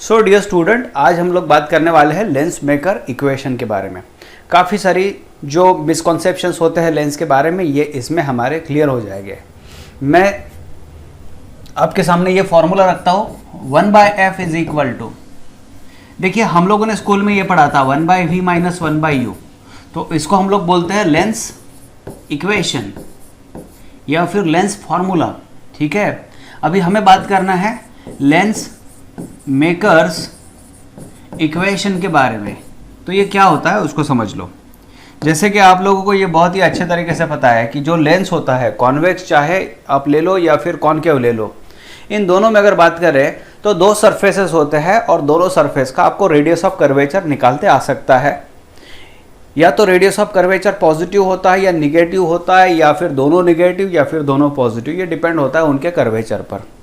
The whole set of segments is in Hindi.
सो डियर स्टूडेंट, आज हम लोग बात करने वाले हैं लेंस मेकर इक्वेशन के बारे में। काफ़ी सारी जो मिसकॉन्सेप्शंस होते हैं लेंस के बारे में, ये इसमें हमारे क्लियर हो जाएंगे। मैं आपके सामने ये फॉर्मूला रखता हूँ 1/f इज इक्वल टू, देखिए हम लोगों ने स्कूल में ये पढ़ा था 1/v माइनस 1/u, तो इसको हम लोग बोलते हैं लेंस इक्वेशन या फिर लेंस फॉर्मूला। ठीक है, अभी हमें बात करना है लेंस मेकर्स इक्वेशन के बारे में। तो ये क्या होता है उसको समझ लो। जैसे कि आप लोगों को ये बहुत ही अच्छे तरीके से पता है कि जो लेंस होता है, कॉन्वेक्स चाहे आप ले लो या फिर कॉनकेव ले लो, इन दोनों में अगर बात करें तो दो सरफेसेस होते हैं और दोनों सरफेस का आपको रेडियस ऑफ कर्वेचर निकालते आ सकता है। या तो रेडियस ऑफ कर्वेचर पॉजिटिव होता है या निगेटिव होता है, या फिर दोनों निगेटिव या फिर दोनों पॉजिटिव, ये डिपेंड होता है उनके कर्वेचर पर।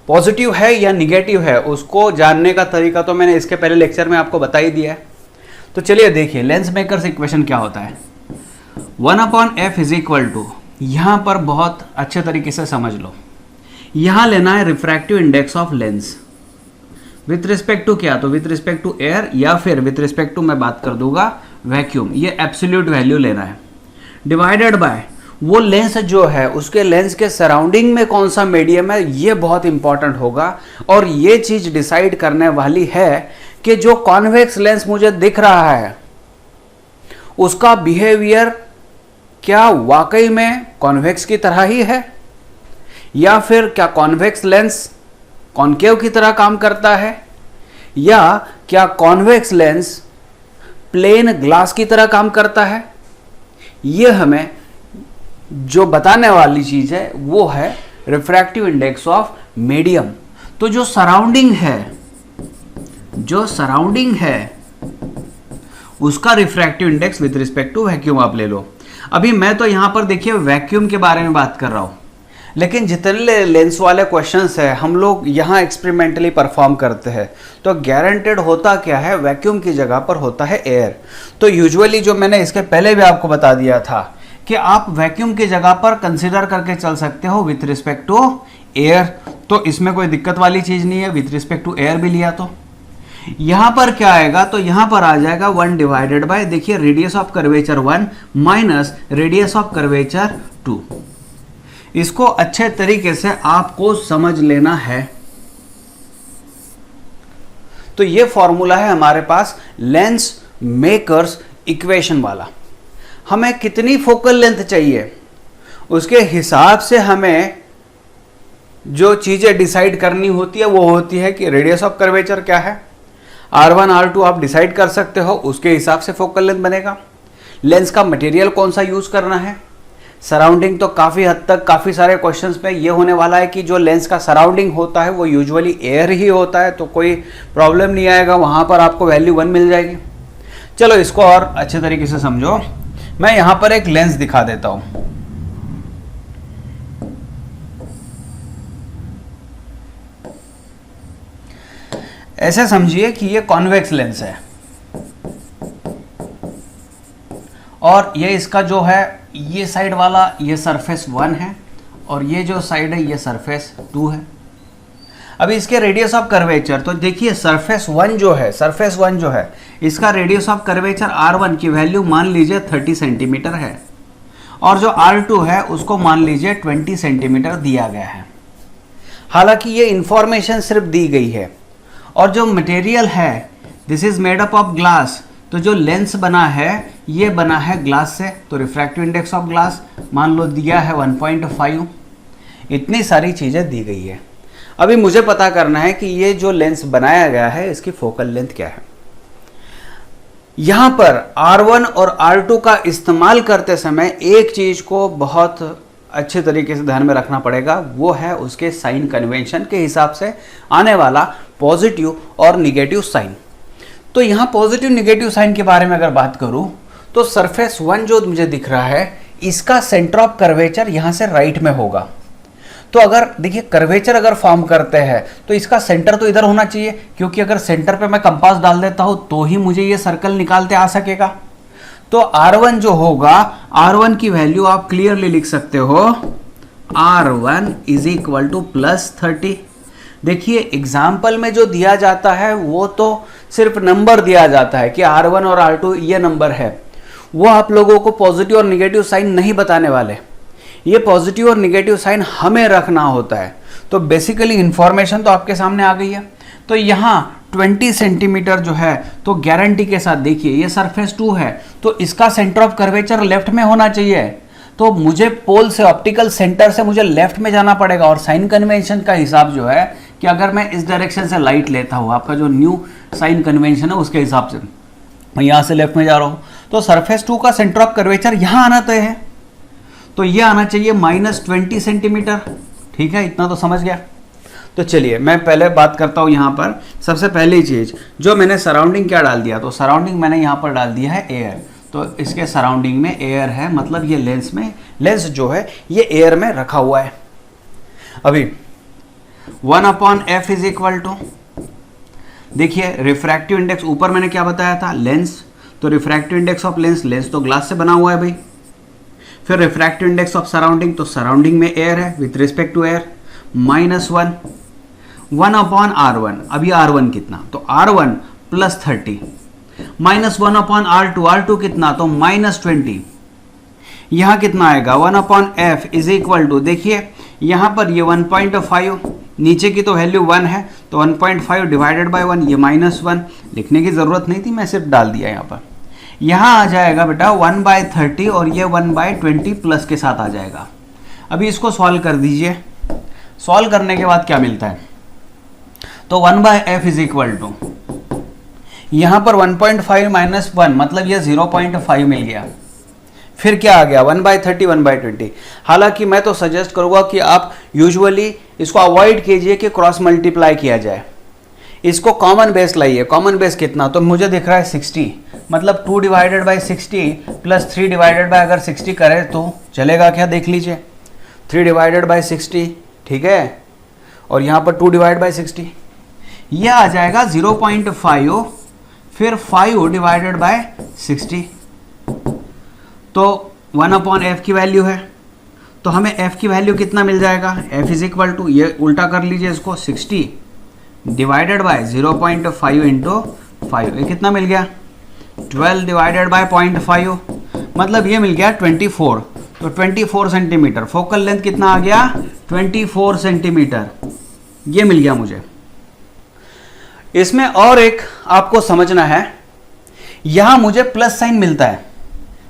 पॉजिटिव है या निगेटिव है उसको जानने का तरीका तो मैंने इसके पहले लेक्चर में आपको बता ही दिया है। तो चलिए देखिए लेंस मेकर्स इक्वेशन क्या होता है। 1/f इज इक्वल टू, यहाँ पर बहुत अच्छे तरीके से समझ लो, यहाँ लेना है refractive index of lens with respect to क्या, तो विथ रिस्पेक्ट टू एयर या फिर विथ रिस्पेक्ट टू मैं बात कर दूंगा वैक्यूम, ये एब्सोल्यूट वैल्यू लेना है, डिवाइडेड बाय वो लेंस जो है उसके लेंस के सराउंडिंग में कौन सा मीडियम है, ये बहुत इंपॉर्टेंट होगा। और ये चीज डिसाइड करने वाली है कि जो कॉन्वेक्स लेंस मुझे दिख रहा है उसका बिहेवियर क्या वाकई में कॉन्वेक्स की तरह ही है, या फिर क्या कॉन्वेक्स लेंस कॉनकेव की तरह काम करता है, या क्या कॉन्वेक्स लेंस प्लेन ग्लास की तरह काम करता है। ये हमें जो बताने वाली चीज है वो है रिफ्रैक्टिव इंडेक्स ऑफ मीडियम। तो जो सराउंडिंग है उसका refractive index with respect to vacuum आप ले लो। अभी मैं तो यहां पर देखिए वैक्यूम के बारे में बात कर रहा हूं, लेकिन जितने लेंस वाले क्वेश्चंस है हम लोग यहाँ एक्सपेरिमेंटली परफॉर्म करते हैं तो गारंटेड होता क्या है, वैक्यूम की जगह पर होता है एयर। तो यूजुअली जो मैंने इसके पहले भी आपको बता दिया था कि आप वैक्यूम की जगह पर कंसीडर करके चल सकते हो विथ रिस्पेक्ट टू एयर, तो इसमें कोई दिक्कत वाली चीज नहीं है। विथ रिस्पेक्ट टू एयर भी लिया तो यहां पर क्या आएगा, तो यहां पर आ जाएगा 1 डिवाइडेड बाय, देखिए radius of curvature 1 minus radius of curvature 2। इसको अच्छे तरीके से आपको समझ लेना है। तो ये फॉर्मूला है हमारे पास लेंस मेकर्स इक्वेशन वाला। हमें कितनी फोकल लेंथ चाहिए उसके हिसाब से हमें जो चीजें डिसाइड करनी होती है वो होती है कि रेडियस ऑफ कर्वेचर क्या है, R1 R2 आप डिसाइड कर सकते हो, उसके हिसाब से फोकल लेंथ बनेगा। लेंस का मटेरियल कौन सा यूज करना है, सराउंडिंग तो काफ़ी हद तक काफ़ी सारे क्वेश्चंस में ये होने वाला है कि जो लेंस का सराउंडिंग होता है वो यूजुअली एयर ही होता है, तो कोई प्रॉब्लम नहीं आएगा, वहाँ पर आपको वैल्यू 1 मिल जाएगी। चलो इसको और अच्छे तरीके से समझो। मैं यहाँ पर एक लेंस दिखा देता हूँ। ऐसे समझिए कि ये कॉन्वेक्स लेंस है और ये इसका जो है ये साइड वाला ये सरफेस 1 है और ये जो साइड है ये सरफेस 2 है। अभी इसके रेडियस ऑफ कर्वेचर तो देखिए सरफेस 1 जो है इसका रेडियस ऑफ कर्वेचर R1 की वैल्यू मान लीजिए 30 सेंटीमीटर है और जो R2 है उसको मान लीजिए 20 सेंटीमीटर दिया गया है। हालांकि ये इंफॉर्मेशन सिर्फ दी गई है और जो मटेरियल है this is made up of glass, तो जो लेंस बना है ये बना है ग्लास से, तो रिफ्रैक्टिव इंडेक्स ऑफ ग्लास मान लो दिया है 1.5। इतनी सारी चीज़ें दी गई है। अभी मुझे पता करना है कि ये जो लेंस बनाया गया है इसकी फोकल लेंथ क्या है। यहाँ पर R1 और R2 का इस्तेमाल करते समय एक चीज़ को बहुत अच्छे तरीके से ध्यान में रखना पड़ेगा, वो है उसके साइन कन्वेंशन के हिसाब से आने वाला पॉजिटिव और निगेटिव साइन। तो यहाँ पॉजिटिव निगेटिव साइन के बारे में अगर बात करूं तो सरफेस 1 जो मुझे दिख रहा है इसका सेंटर ऑफ कर्वेचर यहाँ से राइट में होगा। तो अगर देखिए कर्वेचर अगर फॉर्म करते हैं तो इसका सेंटर तो इधर होना चाहिए, क्योंकि अगर सेंटर पे मैं कंपास डाल देता हूं तो ही मुझे ये सर्कल निकालते आ सकेगा। तो R1 जो होगा, R1 की वैल्यू आप क्लियरली लिख सकते हो R1 इज इक्वल टू +30 देखिए एग्जाम्पल में जो दिया जाता है वो तो सिर्फ नंबर दिया जाता है कि R1 और R2 ये नंबर है, वो आप लोगों को पॉजिटिव और निगेटिव साइन नहीं बताने वाले। ये पॉजिटिव और निगेटिव साइन हमें रखना होता है। तो बेसिकली इंफॉर्मेशन तो आपके सामने आ गई है। तो यहाँ 20 सेंटीमीटर जो है तो गारंटी के साथ देखिए ये सरफेस 2 है तो इसका सेंटर ऑफ कर्वेचर लेफ्ट में होना चाहिए। तो मुझे पोल से ऑप्टिकल सेंटर से मुझे लेफ्ट में जाना पड़ेगा। और साइन कन्वेंशन का हिसाब जो है कि अगर मैं इस डायरेक्शन से लाइट लेता हूँ, आपका जो न्यू साइन कन्वेंशन है उसके हिसाब से मैं यहाँ से लेफ्ट में जा रहा हूँ, तो सरफेस 2 का सेंटर ऑफ कर्वेचर यहाँ आना तय है। तो ये आना चाहिए -20 सेंटीमीटर। ठीक है, इतना तो समझ गया। तो चलिए मैं पहले बात करता हूँ यहाँ पर। सबसे पहली चीज़ जो मैंने सराउंडिंग क्या डाल दिया, तो सराउंडिंग मैंने यहाँ पर डाल दिया है एयर। तो इसके सराउंडिंग में एयर है, मतलब ये लेंस जो है ये एयर में रखा हुआ है। अभी 1/f इज इक्वल टू, देखिए रिफ्रैक्टिव इंडेक्स ऊपर मैंने क्या बताया था, लेंस। तो रिफ्रैक्टिव इंडेक्स ऑफ लेंस तो ग्लास से बना हुआ है भाई। फिर रिफ्रैक्टिव इंडेक्स ऑफ सराउंडिंग, तो सराउंडिंग में एयर है with respect to air, -1/R1। अभी R1 कितना, तो R1 +30 -1/R2, R2 कितना, तो -20। यहाँ कितना आएगा 1/f इज इक्वल टू, देखिए यहाँ पर ये 1.5, नीचे की तो वैल्यू 1 है तो 1.5 डिवाइडेड बाय 1, ये -1 लिखने की ज़रूरत नहीं थी, मैं सिर्फ डाल दिया यहाँ पर। यहाँ आ जाएगा बेटा 1/30 और ये 1/20 प्लस के साथ आ जाएगा। अभी इसको सॉल्व कर दीजिए। सॉल्व करने के बाद क्या मिलता है, तो 1/f इज इक्वल टू, यहाँ पर 1.5 - 1 मतलब ये 0.5 मिल गया। फिर क्या आ गया 1/30 1/20। हालांकि मैं तो सजेस्ट करूँगा कि आप यूजुअली इसको अवॉइड कीजिए कि क्रॉस मल्टीप्लाई किया जाए। इसको कॉमन बेस लाइए। कॉमन बेस कितना, तो मुझे दिख रहा है 60, मतलब 2/60 प्लस 3/, अगर 60 करें तो चलेगा क्या, देख लीजिए। 3/60, ठीक है, और यहाँ पर 2/60, यह आ जाएगा 0.5, फिर 5/60। तो 1/f की वैल्यू है, तो हमें f की वैल्यू कितना मिल जाएगा, f इज इक्वल टू, ये उल्टा कर लीजिए इसको, 60 डिवाइडेड बाय 0.5 इंटू 5, ये कितना मिल गया 12 डिवाइडेड बाय 0.5, मतलब ये मिल गया 24। तो 24 सेंटीमीटर। फोकल लेंथ कितना आ गया 24 सेंटीमीटर, ये मिल गया मुझे। इसमें और एक आपको समझना है, यहां मुझे प्लस साइन मिलता है।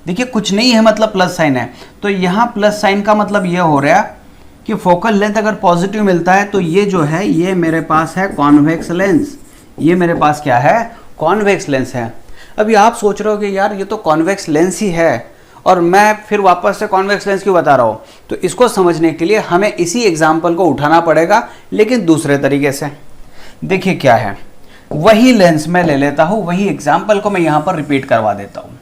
देखिए कुछ नहीं है मतलब प्लस साइन है, तो यहाँ प्लस साइन का मतलब ये हो रहा है कि फोकल लेंथ अगर पॉजिटिव मिलता है तो ये जो है ये मेरे पास है कॉन्वेक्स लेंस। ये मेरे पास क्या है, कॉन्वेक्स लेंस है। अभी आप सोच रहे हो कि यार ये तो कॉन्वेक्स लेंस ही है और मैं फिर वापस से कॉन्वेक्स लेंस क्यों बता रहा हूँ। तो इसको समझने के लिए हमें इसी एग्जाम्पल को उठाना पड़ेगा, लेकिन दूसरे तरीके से। देखिए क्या है, वही लेंस मैं ले लेता हूँ, वही एग्जाम्पल को मैं यहाँ पर रिपीट करवा देता हूँ।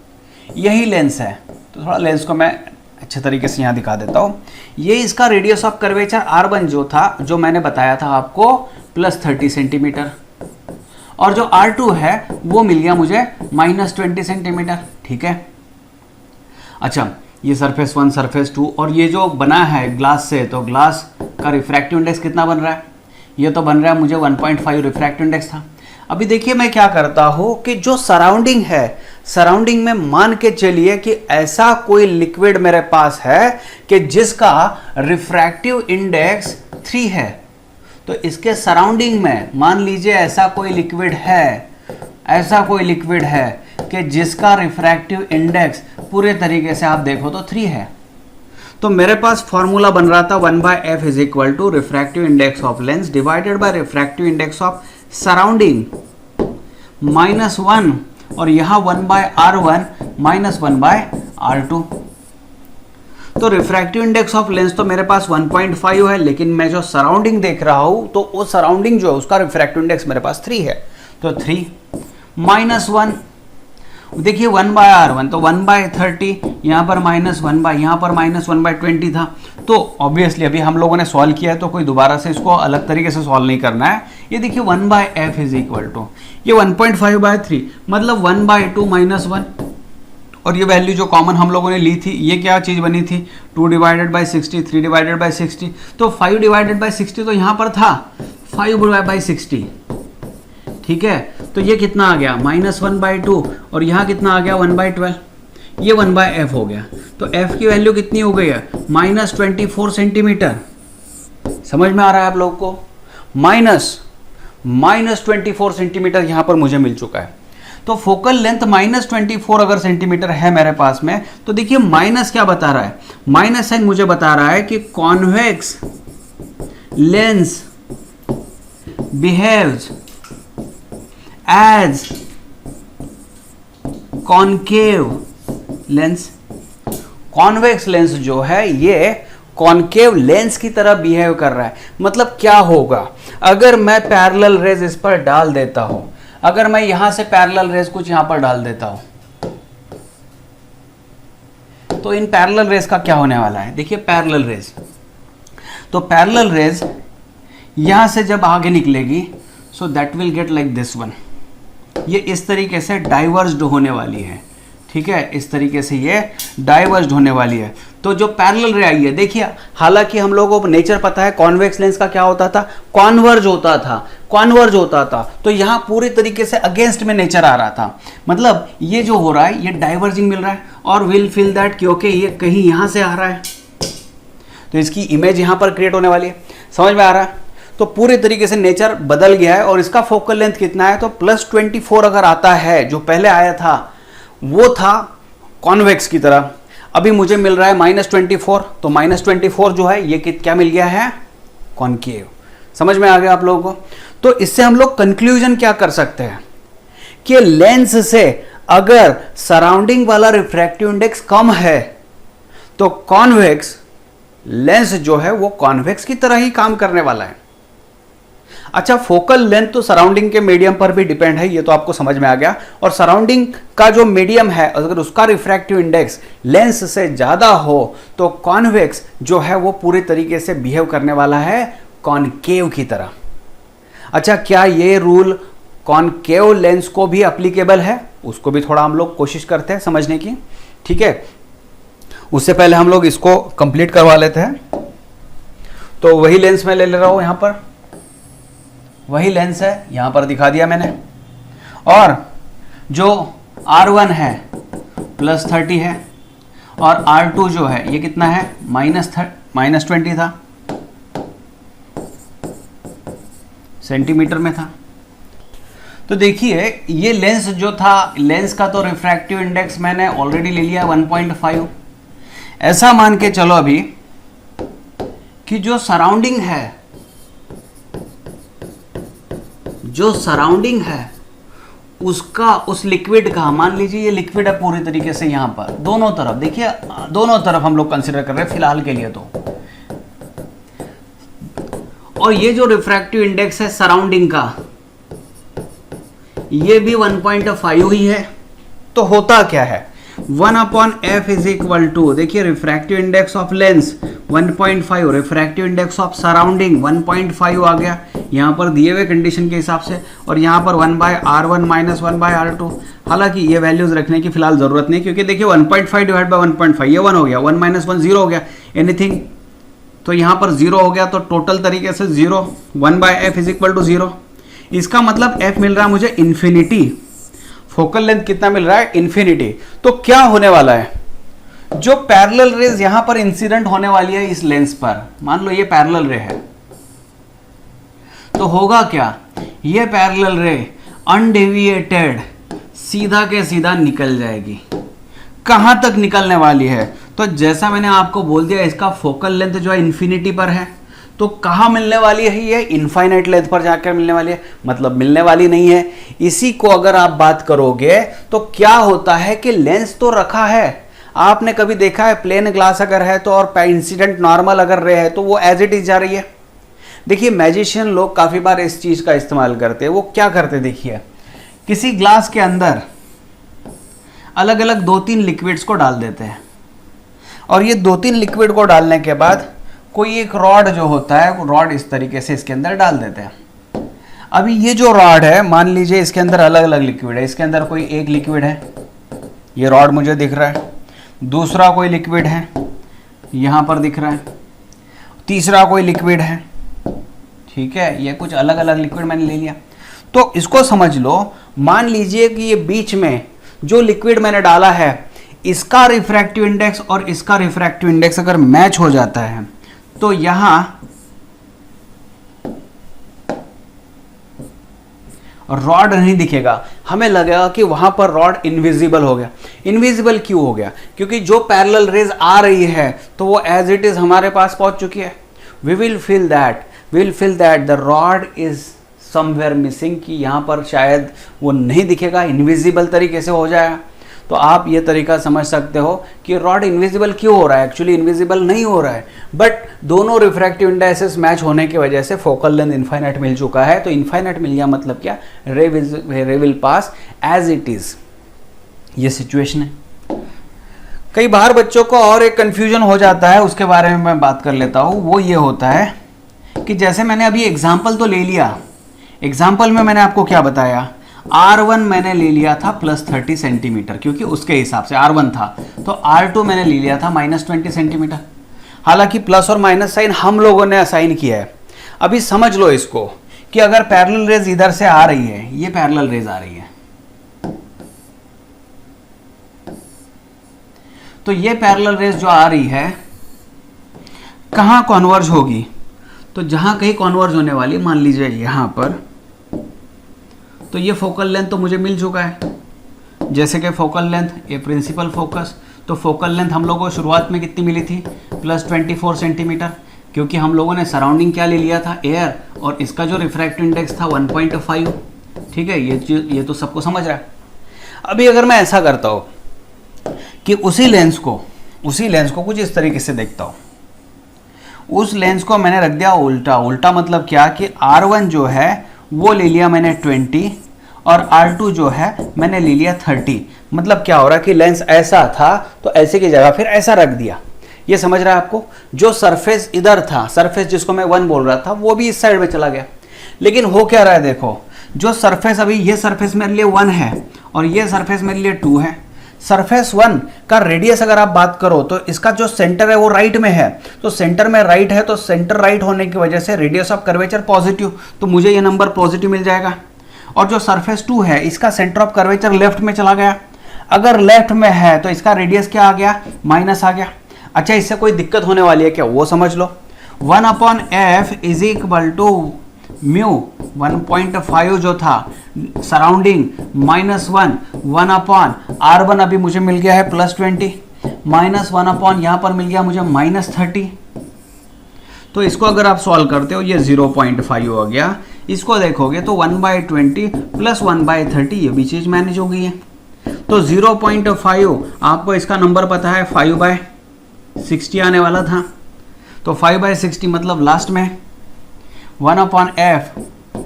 यही लेंस है, तो थोड़ा लेंस को मैं अच्छे तरीके से यहाँ दिखा देता हूँ। ये इसका रेडियस ऑफ कर्वेचर R1 जो था, जो मैंने बताया था आपको +30 सेंटीमीटर, और जो R2 है वो मिल गया मुझे -20 सेंटीमीटर। ठीक है, अच्छा ये सरफेस 1 सरफेस 2 और ये जो बना है ग्लास से, तो ग्लास का रिफ्रैक्टिव इंडेक्स कितना बन रहा है, ये तो बन रहा है मुझे 1.5 रिफ्रैक्टिव इंडेक्स था। अभी देखिए मैं क्या करता हूँ कि जो सराउंडिंग है, सराउंडिंग में मान के चलिए कि ऐसा कोई लिक्विड मेरे पास है कि जिसका रिफ्रैक्टिव इंडेक्स 3 है। तो इसके सराउंडिंग में मान लीजिए ऐसा कोई लिक्विड है, ऐसा कोई लिक्विड है कि जिसका रिफ्रैक्टिव इंडेक्स पूरे तरीके से आप देखो तो 3 है। तो मेरे पास फॉर्मूला बन रहा था 1/f is equal to refractive index of lens divided by refractive index of surrounding -1, और यहाँ 1/R1 -1/R2। तो रिफ्रैक्टिव इंडेक्स ऑफ लेंस तो मेरे पास 1.5 है, लेकिन मैं जो सराउंडिंग देख रहा हूं तो वो सराउंडिंग जो है उसका रिफ्रैक्टिव इंडेक्स मेरे पास 3 है। तो 3 -1, देखिए 1/R1 तो 1/30, यहाँ पर -1, यहाँ पर -1/20 था। तो ऑब्वियसली अभी हम लोगों ने सॉल्व किया है तो कोई दोबारा से इसको अलग तरीके से सॉल्व नहीं करना है। ये देखिए 1/f इज इक्वल टू, ये 1.5/3 मतलब 1/2 -1, और ये वैल्यू जो कॉमन हम लोगों ने ली थी, ये क्या चीज़ बनी थी 2/60, 3/60, तो 5/60 तो यहाँ पर था, 5/60, ठीक है। तो ये कितना आ गया -1/2 और यहाँ कितना आ गया 1/12, ये 1/f हो गया। तो f की वैल्यू कितनी हो गई है -24 सेंटीमीटर। समझ में आ रहा है आप लोग को? -24 सेंटीमीटर यहां पर मुझे मिल चुका है। तो फोकल लेंथ -24 अगर सेंटीमीटर है मेरे पास में, तो देखिए माइनस क्या बता रहा है, माइनस साइन मुझे बता रहा है कि convex lens behaves as concave lens. Convex lens जो है ये कॉनकेव लेंस की तरह बिहेव कर रहा है। मतलब क्या होगा, अगर मैं पैरेलल रेज इस पर डाल देता हूं, अगर मैं यहां से पैरेलल रेज कुछ यहां पर डाल देता हूं, तो इन पैरेलल रेज का क्या होने वाला है? देखिए पैरेलल रेज, तो पैरेलल रेज यहां से जब आगे निकलेगी, so that will get like this one. ये इस तरीके से डाइवर्ज्ड होने वाली है, ठीक है, इस तरीके से ये डाइवर्ज्ड होने वाली है। तो जो पैरेलल रे आई है, देखिए हालांकि हम लोगों को नेचर पता है कॉन्वेक्स लेंस का क्या होता था, कॉन्वर्ज होता था, कॉन्वर्ज होता था। तो यहां पूरी तरीके से अगेंस्ट में नेचर आ रहा था। मतलब ये जो हो रहा है ये डाइवर्जिंग मिल रहा है, और विल फील दैट क्योंकि ये कहीं यहां से आ रहा है, तो इसकी इमेज यहां पर क्रिएट होने वाली है। समझ में आ रहा है? तो पूरे तरीके से नेचर बदल गया है। और इसका फोकल लेंथ कितना है, तो +24 अगर आता है, जो पहले आया था वो था कॉन्वेक्स की तरह, अभी मुझे मिल रहा है -24। तो -24 जो है ये क्या मिल गया है, कॉनकेव। समझ में आ गया आप लोगों को? तो इससे हम लोग कंक्लूजन क्या कर सकते हैं कि लेंस से अगर सराउंडिंग वाला रिफ्रैक्टिव इंडेक्स कम है, तो कॉन्वेक्स लेंस जो है वो कॉन्वेक्स की तरह ही काम करने वाला है। अच्छा, फोकल लेंथ तो सराउंडिंग के मीडियम पर भी डिपेंड है, ये तो आपको समझ में आ गया। और सराउंडिंग का जो मीडियम है, अगर उसका रिफ्रैक्टिव इंडेक्स लेंस से ज्यादा हो, तो कॉन्वेक्स जो है वो पूरी तरीके से बिहेव करने वाला है कॉनकेव की तरह। अच्छा, क्या ये रूल कॉनकेव लेंस को भी एप्लीकेबल है? उसको भी थोड़ा हम लोग कोशिश करते हैं समझने की, ठीक है। उससे पहले हम लोग इसको कंप्लीट करवा लेते हैं। तो वही लेंस मैं ले रहा हूं, यहां पर वही लेंस है, यहां पर दिखा दिया मैंने। और जो R1 है +30 है, और R2 जो है ये कितना है, -20 था, सेंटीमीटर में था। तो देखिए ये लेंस जो था, लेंस का तो रिफ्रैक्टिव इंडेक्स मैंने ऑलरेडी ले लिया 1.5। ऐसा मान के चलो अभी कि जो सराउंडिंग है, जो सराउंडिंग है उसका, उस लिक्विड का, मान लीजिए ये लिक्विड है पूरी तरीके से यहां पर दोनों तरफ, देखिए दोनों तरफ हम लोग कंसीडर कर रहे हैं फिलहाल के लिए तो। और ये जो रिफ्रैक्टिव इंडेक्स है सराउंडिंग का, ये भी 1.5 ही है। तो होता क्या है, 1/f इज इक्वल टू, देखिए refractive index of lens 1.5, refractive index of surrounding 1.5 आ गया यहाँ पर दिए हुए कंडीशन के हिसाब से, और यहाँ पर 1/R1 - 1/R2। हालांकि ये वैल्यूज रखने की फिलहाल जरूरत नहीं, क्योंकि देखिए 1.5 डिवाइड बाय 1.5 ये 1 हो गया, 1 - 1 0 हो गया, एनीथिंग, तो यहाँ पर 0 हो गया। तो टोटल तरीके से 0, 1/f इज इक्वल टू 0। इसका मतलब f मिल रहा है मुझे इन्फिनिटी। फोकल लेंथ कितना मिल रहा है, इन्फिनिटी। तो क्या होने वाला है, जो पैरेलल रेज यहां पर इंसिडेंट होने वाली है इस लेंस पर, मान लो ये पैरेलल रे है, तो होगा क्या, ये पैरेलल रे अनडेविएटेड सीधा के सीधा निकल जाएगी। कहां तक निकलने वाली है, तो जैसा मैंने आपको बोल दिया इसका फोकल लेंथ जो है इन्फिनिटी पर है, तो कहां मिलने वाली है, ये इनफाइनाइट लेंथ पर जाकर मिलने वाली है, मतलब मिलने वाली नहीं है। इसी को अगर आप बात करोगे तो क्या होता है कि लेंस तो रखा है, आपने कभी देखा है प्लेन ग्लास अगर है तो, और इंसिडेंट नॉर्मल अगर रे है तो वो एज इट इज जा रही है। देखिए मैजिशियन लोग काफी बार इस चीज का इस्तेमाल करते हैं। वो क्या करते हैं, देखिए किसी ग्लास के अंदर अलग अलग 2-3 लिक्विड्स को डाल देते हैं, और ये 2-3 लिक्विड को डालने के बाद कोई एक रॉड जो होता है, वो रॉड इस तरीके से इसके अंदर डाल देते हैं। अभी ये जो रॉड है, मान लीजिए इसके अंदर अलग अलग लिक्विड है, इसके अंदर कोई एक लिक्विड है, ये रॉड मुझे दिख रहा है, दूसरा कोई लिक्विड है यहां पर दिख रहा है, तीसरा कोई लिक्विड है, ठीक है, ये कुछ अलग अलग लिक्विड मैंने ले लिया। तो इसको समझ लो, मान लीजिए कि ये बीच में जो लिक्विड मैंने डाला है, इसका रिफ्रैक्टिव इंडेक्स और इसका रिफ्रैक्टिव इंडेक्स अगर मैच हो जाता है तो यहां रॉड नहीं दिखेगा, हमें लगेगा कि वहां पर रॉड इनविजिबल हो गया। इनविजिबल क्यों हो गया? क्योंकि जो पैरेलल रेज आ रही है तो वो एज इट इज हमारे पास पहुंच चुकी है। We will feel that the rod is somewhere missing, कि यहां पर शायद वो नहीं दिखेगा, इनविजिबल तरीके से हो जाएगा। तो आप ये तरीका समझ सकते हो कि रॉड इनविजिबल क्यों हो रहा है। एक्चुअली इनविजिबल नहीं हो रहा है, बट दोनों रिफ्रैक्टिव इंडाइसेस मैच होने की वजह से फोकल लेंथ इनफाइनाइट मिल चुका है। तो इनफाइनाइट मिल गया मतलब क्या, ray will pass as it is. ये सिचुएशन है। कई बार बच्चों को और एक कंफ्यूजन हो जाता है, उसके बारे में मैं बात कर लेता हूं। वो ये होता है कि जैसे मैंने अभी एग्जाम्पल तो ले लिया, एग्जाम्पल में मैंने आपको क्या बताया, R1 मैंने ले लिया था +30 सेंटीमीटर, क्योंकि उसके हिसाब से R1 था। तो R2 मैंने ले लिया था -20 सेंटीमीटर। हालांकि प्लस और माइनस साइन हम लोगों ने असाइन किया है। अभी समझ लो इसको कि अगर पैरेलल रेज इधर से आ रही है, ये पैरेलल रेज आ रही है, तो ये पैरेलल रेज जो आ रही है कहां कन्वर्ज होगी? तो जहां कहीं कन्वर्ज होने वाली, मान लीजिए यहां पर, तो ये फोकल लेंथ तो मुझे मिल चुका है। जैसे कि फोकल लेंथ, ये प्रिंसिपल फोकस, तो फोकल लेंथ हम लोगों को शुरुआत में कितनी मिली थी? +24 सेंटीमीटर, क्योंकि हम लोगों ने सराउंडिंग क्या ले लिया था, एयर, और इसका जो रिफ्रैक्टिव इंडेक्स था 1.5। ठीक है, ये तो सबको समझ रहा है। अभी अगर मैं ऐसा करता हूँ कि उसी लेंस को कुछ इस तरीके से देखता हूँ, उस लेंस को मैंने रख दिया उल्टा मतलब क्या कि R1 जो है वो ले लिया मैंने 20 और R2 जो है मैंने ले लिया 30। मतलब क्या हो रहा है कि लेंस ऐसा था तो ऐसे की जगह फिर ऐसा रख दिया। ये समझ रहा है आपको? जो सरफेस इधर था, सरफेस जिसको मैं 1 बोल रहा था, वो भी इस साइड में चला गया। लेकिन हो क्या रहा है, देखो, जो सरफेस अभी ये सरफेस मेरे लिए 1 है और ये सरफेस मेरे लिए 2 है। सरफेस 1 का रेडियस अगर आप बात करो तो इसका जो सेंटर है वो राइट में है, तो सेंटर में राइट है, तो सेंटर राइट होने की वजह से रेडियस ऑफ कर्वेचर पॉजिटिव, तो मुझे ये नंबर पॉजिटिव मिल जाएगा। और जो सरफेस 2 है, इसका सेंटर ऑफ कर्वेचर लेफ्ट में चला गया। अगर लेफ्ट में है तो इसका रेडियस क्या आ गया? माइनस आ गया। अच्छा, इससे कोई दिक्कत होने वाली है क्या, वो समझ लो। 1/f is equal to mu 1.5 जो था सराउंडिंग -1 1/R1 अभी मुझे मिल गया है +20 -1 यहाँ पर मिल गया मुझे -30। तो इसको अगर आप सॉल्व करते हो, ये 0.5 हो गया। इसको देखोगे तो 1/20 + 1/30, ये भी चीज मैनेज हो गई है। तो 0.5 आपको इसका नंबर पता है 5/60 आने वाला था। तो 5/60 मतलब लास्ट में 1/f,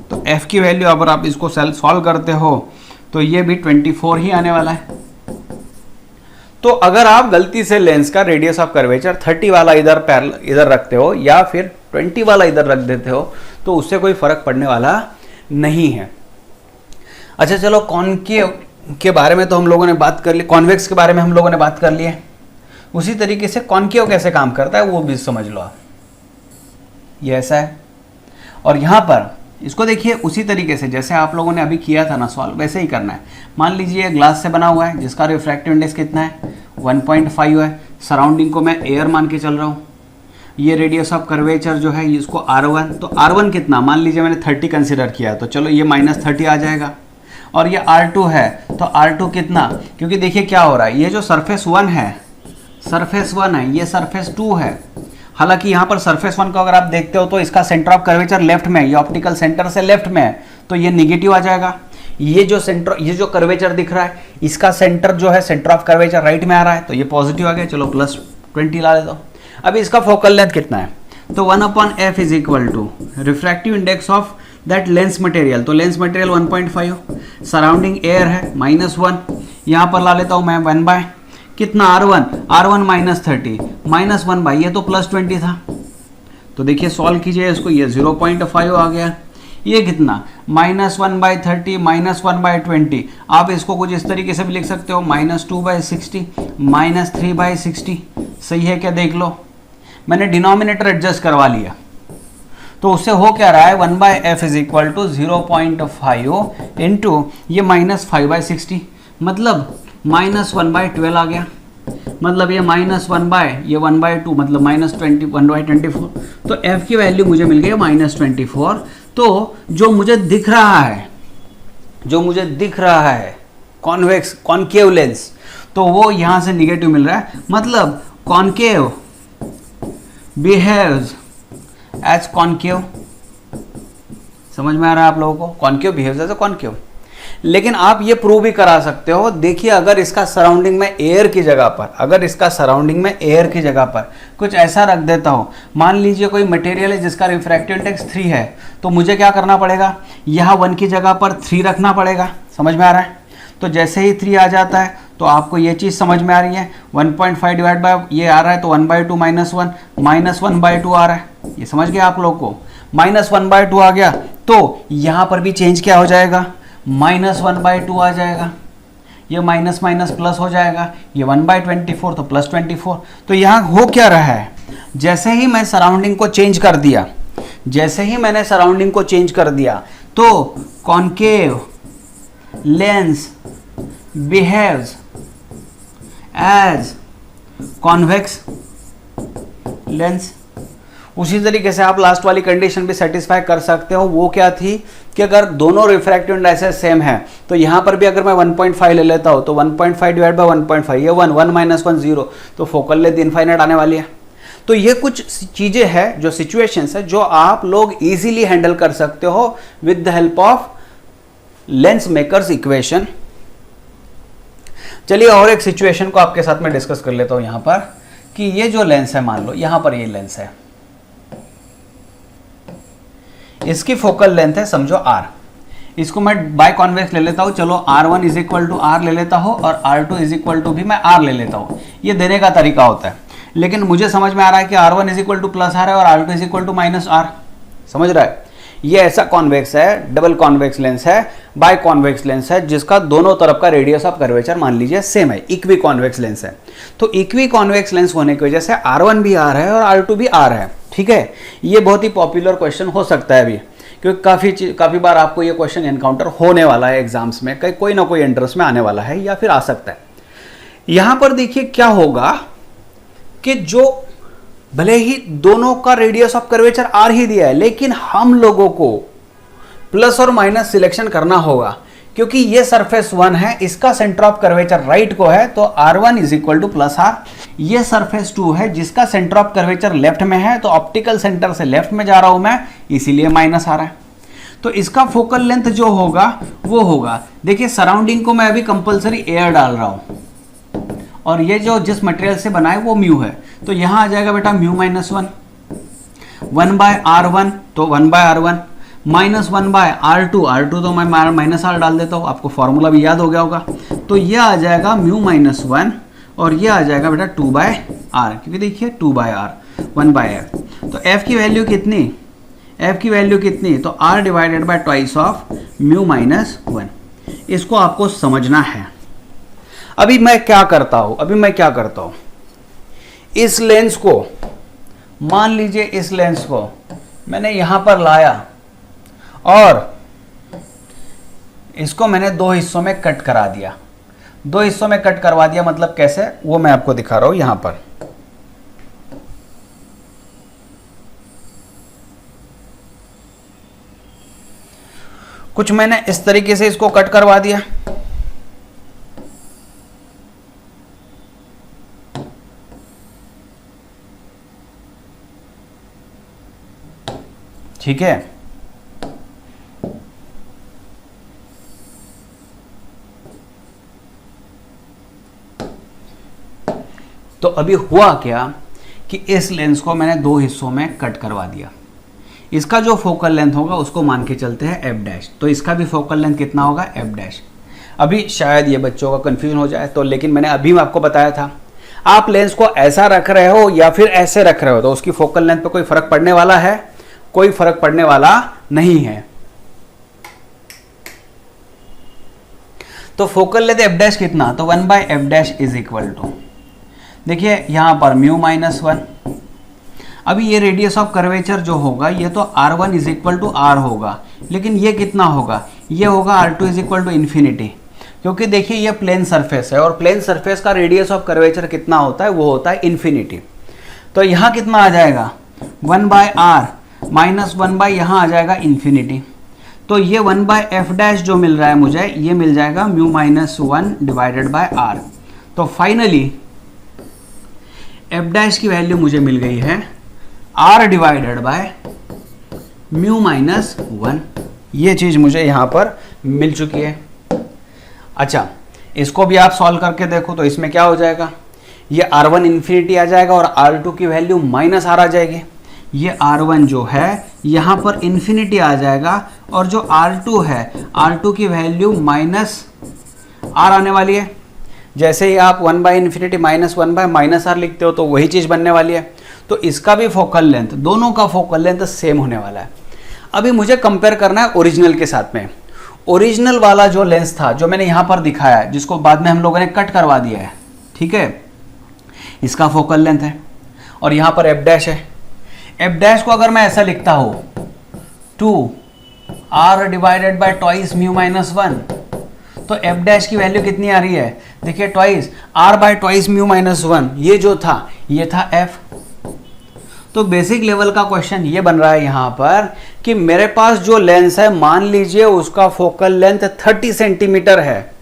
तो f की वैल्यू अगर आप इसको सॉल्व करते हो तो ये भी 24 ही आने वाला है। तो अगर आप गलती से लेंस का रेडियस ऑफ कर्वेचर 30 वाला इधर रखते हो या फिर 20 वाला इधर रख देते हो तो उससे कोई फर्क पड़ने वाला नहीं है। अच्छा चलो, कॉनकेव के बारे में तो हम लोगों ने बात कर ली, कॉन्वेक्स के बारे में हम लोगों ने बात कर ली है। उसी तरीके से कॉनकेव कैसे काम करता है वो भी समझ लो आप। ये ऐसा है और यहाँ पर इसको देखिए उसी तरीके से जैसे आप लोगों ने अभी किया था ना सॉल्व, वैसे ही करना है। मान लीजिए ग्लास से बना हुआ है जिसका रिफ्रैक्टिव इंडेक्स कितना है? 1.5 है। सराउंडिंग को मैं एयर मान के चल रहा हूँ। ये रेडियस ऑफ कर्वेचर जो है इसको R1, तो R1 कितना? मान लीजिए मैंने 30 कंसिडर किया तो चलो ये -30 आ जाएगा। और ये R2 है तो R2 कितना? क्योंकि देखिए क्या हो रहा है, ये जो सरफेस 1 है, ये सरफेस 2 है। हालांकि यहाँ पर सरफेस 1 को अगर आप देखते हो तो इसका सेंटर ऑफ कर्वेचर लेफ्ट में है, ये ऑप्टिकल सेंटर से लेफ्ट में है, तो ये निगेटिव आ जाएगा। ये जो कर्वेचर दिख रहा है इसका सेंटर जो है सेंटर ऑफ कर्वेचर राइट में आ रहा है, तो ये पॉजिटिव आ गया। चलो +20 ला लेता हूँ। अभी इसका फोकल लेंथ कितना है? तो 1/f is equal to refractive index of that lens material, तो लेंस मटेरियल 1.5, सराउंडिंग एयर है -1, यहाँ पर ला लेता हूँ मैं 1/, कितना? R1 -30 -1/, ये तो +20 था। तो देखिए सॉल्व कीजिए इसको, ये 0.5 आ गया। ये कितना? -1/30 -1/20। आप इसको कुछ इस तरीके से भी लिख सकते हो, -2/60 -3/60। सही है क्या? देख लो, मैंने डिनोमिनेटर एडजस्ट करवा लिया। तो उससे हो क्या रहा है, 1/f is equal to 0.5 into ये -5/60, मतलब -1/12 आ गया, मतलब ये ये 1/2 मतलब -1/24। तो f की वैल्यू मुझे मिल गई -24। तो जो मुझे दिख रहा है कॉन्वेक्स कॉन्केव लेंस, तो वो यहां से निगेटिव मिल रहा है, मतलब कॉन्केव बिहेव्स एज कॉन्केव। समझ में आ रहा है आप लोगों को, concave behaves as a concave. लेकिन आप ये प्रूव भी करा सकते हो, देखिए अगर इसका सराउंडिंग में एयर की जगह पर कुछ ऐसा रख देता हो, मान लीजिए कोई मटेरियल है जिसका रिफ्रैक्टिव इंडेक्स 3 है, तो मुझे क्या करना पड़ेगा, यहाँ 1 की जगह पर 3 रखना पड़ेगा। समझ में आ रहा है? तो जैसे ही 3 आ जाता है तो आपको ये चीज़ समझ में आ रही है, 1.5 डिवाइड बाय ये आ रहा है तो 1/2 -1 आ रहा है। ये समझ गए आप लोग को, -1/2 आ गया तो यहाँ पर भी चेंज क्या हो जाएगा, -1/2 आ जाएगा, ये माइनस माइनस प्लस हो जाएगा, ये 1/24 तो +24। तो यहाँ हो क्या रहा है, जैसे ही मैं सराउंडिंग को चेंज कर दिया, तो concave lens behaves as convex lens. उसी तरीके से आप लास्ट वाली कंडीशन भी सेटिस्फाई कर सकते हो। वो क्या थी कि अगर दोनों रिफ्रैक्टिव इंडेक्सेस सेम है, तो यहाँ पर भी अगर मैं 1.5 ले लेता हूँ तो 1.5 डिवाइड बाय 1.5 ये 1 -1 0, तो फोकल लेंथ इनफाइनाइट आने वाली है। तो ये कुछ चीजें हैं, जो सिचुएशंस है, जो आप लोग इजीली हैंडल कर सकते हो with the help of lens makers equation. चलिए और एक सिचुएशन को आपके साथ में डिस्कस कर लेता हूं यहां पर, कि ये जो लेंस है, मान लो यहां पर ये लेंस है, इसकी फोकल लेंथ है समझो r, इसको मैं बाय कॉन्वेक्स ले लेता हूं। चलो r1 is equal to r ले लेता हूं और r2 इज इक्वल टू भी मैं r ले लेता हूं। ये देने का तरीका होता है, लेकिन मुझे समझ में आ रहा है कि r1 is equal to plus r है और r2 is equal to minus r। समझ रहा है? ये ऐसा कॉन्वेक्स है, डबल कॉन्वेक्स लेंस है, बाय कॉन्वेक्स लेंस है, जिसका दोनों तरफ का रेडियस ऑफ कर्वेचर मान लीजिए सेम है, इक्वी कॉन्वेक्स लेंस है। तो इक्वी कॉन्वेक्स लेंस होने की वजह से r1 भी r है और r2 भी r है। ठीक है, ये बहुत ही पॉपुलर क्वेश्चन हो सकता है अभी, क्योंकि काफ़ी बार आपको ये क्वेश्चन एनकाउंटर होने वाला है एग्जाम्स में, कोई ना कोई एंट्रेंस में आने वाला है या फिर आ सकता है। यहां पर देखिए क्या होगा कि जो भले ही दोनों का रेडियस ऑफ कर्वेचर r ही दिया है, लेकिन हम लोगों को प्लस और माइनस सिलेक्शन करना होगा, क्योंकि ये सरफेस 1 है, इसका सेंटर ऑफ कर्वेचर राइट को है, तो r1 is equal to plus r। ये सरफेस 2 है, जिसका सेंटर ऑफ कर्वेचर लेफ्ट में है, तो ऑप्टिकल सेंटर से लेफ्ट में जा रहा हूं मैं, इसीलिए माइनस आ रहा है। तो इसका फोकल लेंथ जो होगा वो होगा, देखिए सराउंडिंग को मैं अभी कंपलसरी एयर डाल रहा हूं, और ये जो जिस मटेरियल से बना है वो म्यू है, तो यहां आ जाएगा बेटा म्यू -1, 1/r1 तो 1/r1 -1/r2 तो मैं -r डाल देता हूँ, आपको फॉर्मूला भी याद हो गया होगा। तो ये आ जाएगा म्यू -1 और ये आ जाएगा बेटा 2/r, क्योंकि देखिए 2/r 1/f। तो f की वैल्यू कितनी, तो r divided by twice of mu -1। इसको आपको समझना है। अभी मैं क्या करता हूं, इस लेंस को, मान लीजिए इस लेंस को मैंने यहां पर लाया और इसको मैंने 2 हिस्सों में कट करा दिया। 2 हिस्सों में कट करवा दिया मतलब कैसे, वो मैं आपको दिखा रहा हूं यहां पर। कुछ मैंने इस तरीके से इसको कट करवा दिया, ठीक है। तो अभी हुआ क्या कि इस लेंस को मैंने 2 हिस्सों में कट करवा दिया। इसका जो फोकल लेंथ होगा उसको मान के चलते हैं f', तो इसका भी फोकल लेंथ कितना होगा f'। अभी शायद ये बच्चों का कंफ्यूजन हो जाए, तो लेकिन मैंने अभी आपको बताया था, आप लेंस को ऐसा रख रहे हो या फिर ऐसे रख रहे हो, तो उसकी फोकल लेंथ पे कोई फर्क पड़ने वाला है? कोई फर्क पड़ने वाला नहीं है। तो फोकल लेंथ f' कितना, तो 1/f' इज इक्वल टू, देखिए यहां पर म्यू -1। अभी ये रेडियस ऑफ कर्वेचर जो होगा ये तो R1 is equal to R होगा, लेकिन ये कितना होगा, ये होगा R2 is equal to infinity, क्योंकि देखिए ये प्लेन सरफेस है और प्लेन सरफेस का रेडियस ऑफ कर्वेचर कितना होता है, वो होता है इन्फिनिटी। तो यहाँ कितना आ जाएगा 1/r माइनस 1 यहाँ आ जाएगा इन्फिनिटी। तो ये 1/f डैश जो मिल रहा है मुझे, ये मिल जाएगा mu minus 1 divided by r। तो फाइनली f डैश की वैल्यू मुझे मिल गई है r divided by mu minus 1। ये चीज़ मुझे यहाँ पर मिल चुकी है। अच्छा, इसको भी आप सॉल्व करके देखो तो इसमें क्या हो जाएगा, ये R1 इन्फिनिटी आ जाएगा और R2 की वैल्यू माइनस R आ जाएगी। ये R1 जो है यहाँ पर इन्फिनिटी आ जाएगा और जो R2 है, R2 की वैल्यू माइनस R आने वाली है। जैसे ही आप 1/इन्फिनिटी माइनस 1/-r लिखते हो तो वही चीज़ बनने वाली है। तो इसका भी फोकल लेंथ, दोनों का फोकल लेंथ सेम होने वाला है। अभी मुझे कंपेयर करना है ओरिजिनल के साथ में। ओरिजिनल वाला जो लेंस था, जो मैंने यहाँ पर दिखाया है, जिसको बाद में हम लोगों ने कट करवा दिया है, ठीक है, इसका फोकल लेंथ है और यहाँ पर f डैश है। f डैश को अगर मैं ऐसा लिखता हूँ 2r divided by twice mu minus 1, तो f डैश की वैल्यू कितनी आ रही है, देखिए twice r bye twice mu minus 1, ये जो था ये था f। तो बेसिक लेवल का क्वेश्चन ये बन रहा है यहाँ पर कि मेरे पास जो लेंस है, मान लीजिए उसका फोकल लेंथ 30 सेंटीमीटर है।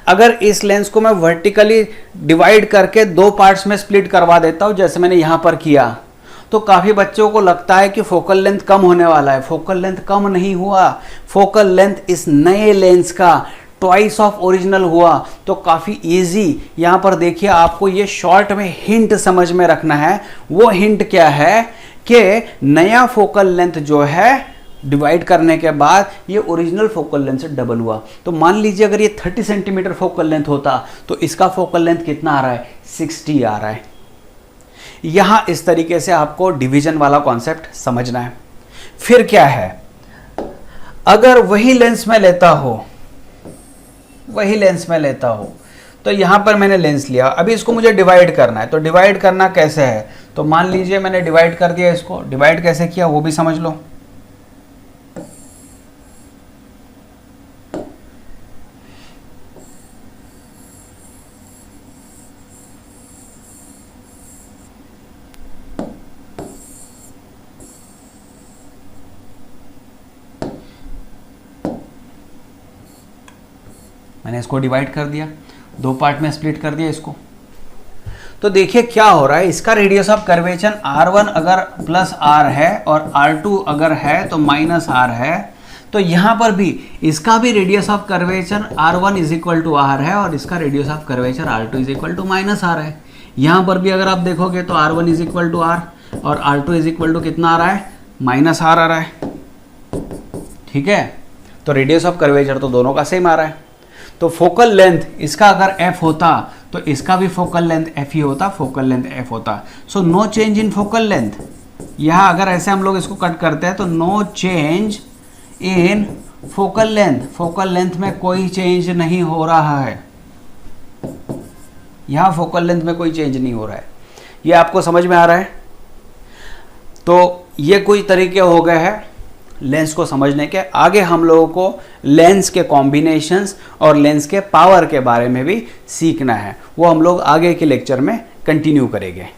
अगर इस लेंस को मैं वर्टिकली डिवाइड करके दो पार्ट्स में स्प्लिट करवा देता हूं, जैसे मैंने यहां पर किया, तो काफी बच्चों को लगता है कि फोकल लेंथ कम होने वाला है। फोकल लेंथ कम नहीं हुआ, फोकल लेंथ इस नए लेंस का ट्वाइस ऑफ ओरिजिनल हुआ। तो काफी इजी, यहां पर देखिए आपको ये शॉर्ट में हिंट समझ में रखना है। वो हिंट क्या है कि नया फोकल लेंथ जो है डिवाइड करने के बाद ये ओरिजिनल फोकल लेंथ से डबल हुआ। तो मान लीजिए अगर ये 30 सेंटीमीटर फोकल लेंथ होता तो इसका फोकल लेंथ कितना आ रहा है, 60 आ रहा है। यहां इस तरीके से आपको डिवीजन वाला कॉन्सेप्ट समझना है। फिर क्या है, अगर वही लेंस में लेता हो, तो यहां पर मैंने लेंस लिया, अभी इसको मुझे डिवाइड करना है। तो डिवाइड करना कैसे है, तो मान लीजिए मैंने डिवाइड कर दिया, इसको डिवाइड कैसे किया वो भी समझ लो। मैंने इसको डिवाइड कर दिया, दो पार्ट में स्प्लिट कर दिया इसको। तो देखिए क्या हो रहा है, इसका रेडियस ऑफ कर्वेचर R1 अगर प्लस R है और R2 अगर है तो माइनस R है, तो यहाँ पर भी इसका भी radius of curvature R1 is equal to R है और इसका radius of curvature R2 is equal to minus R है। यहाँ पर भी अगर आप देखोगे तो R1 is equal to R और R2 इज इक्वल टू कितना आ रहा है, माइनस R आ रहा है, ठीक है। तो रेडियस ऑफ कर्वेचर तो दोनों का सेम आ रहा है। तो फोकल लेंथ इसका अगर f होता तो इसका भी फोकल लेंथ f ही होता, फोकल लेंथ f होता। So no change in focal length. यहाँ अगर ऐसे हम लोग इसको कट करते हैं तो no change in focal length, focal length में कोई चेंज नहीं हो रहा है। यहाँ फोकल लेंथ में कोई चेंज नहीं हो रहा है। ये आपको समझ में आ रहा है। तो ये कुछ तरीके हो गए हैं लेंस को समझने के। आगे हम लोगों को लेंस के कॉम्बिनेशंस और लेंस के पावर के बारे में भी सीखना है, वो हम लोग आगे के लेक्चर में कंटिन्यू करेंगे।